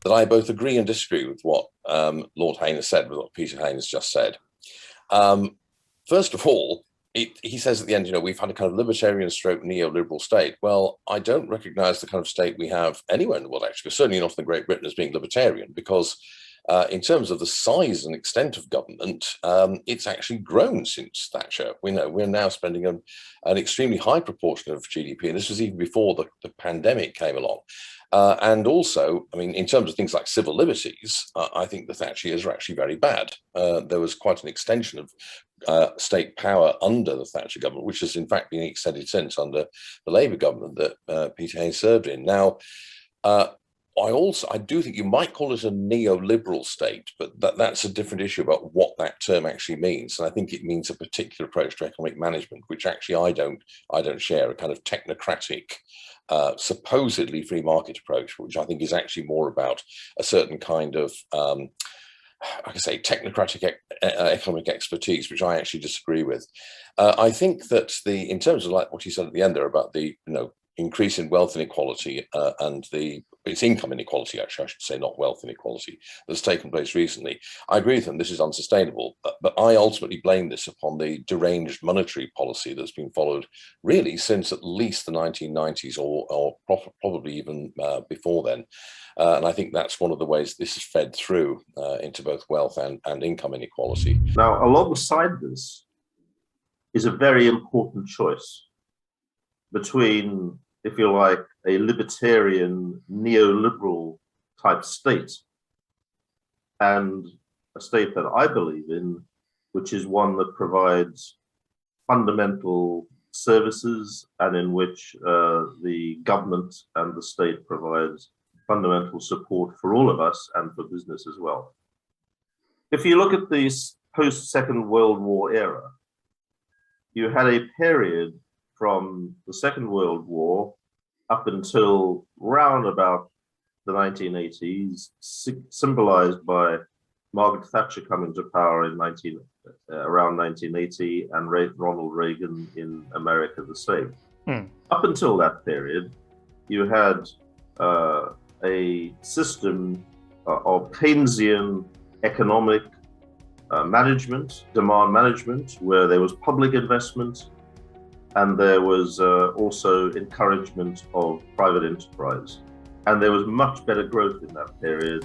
that I both agree and disagree with what Lord Hain has said, with what Peter Hain has just said. First of all, he says at the end, we've had a kind of libertarian stroke neoliberal state. Well, I don't recognize the kind of state we have anywhere in the world, actually, certainly not in Great Britain, as being libertarian, because in terms of the size and extent of government, it's actually grown since Thatcher. We're now spending an extremely high proportion of GDP, and this was even before the pandemic came along. And also, in terms of things like civil liberties, I think the Thatcher years are actually very bad. There was quite an extension of state power under the Thatcher government, which has in fact been extended since under the Labour government that Peter Hain served in. Now, I do think you might call it a neoliberal state, but that's a different issue about what that term actually means. And I think it means a particular approach to economic management, which actually I don't share, a kind of technocratic, supposedly free market approach, which I think is actually more about a certain kind of technocratic economic expertise, which I actually disagree with. I think that in terms of like what you said at the end there about the increase in wealth inequality and it's income inequality, actually, I should say, not wealth inequality, that's taken place recently. I agree with them, this is unsustainable, but I ultimately blame this upon the deranged monetary policy that's been followed really since at least the 1990s or probably even before then. And I think that's one of the ways this is fed through into both wealth and income inequality. Now, alongside this is a very important choice between, if you like, a libertarian neoliberal type state and a state that I believe in, which is one that provides fundamental services and in which the government and the state provides fundamental support for all of us and for business as well. If you look at the post-Second World War era, you had a period from the Second World War up until round about the 1980s, symbolized by Margaret Thatcher coming to power in around 1980 and Ronald Reagan in America the same. Up until that period, you had a system of Keynesian economic management, demand management, where there was public investment, and there was also encouragement of private enterprise. And there was much better growth in that period.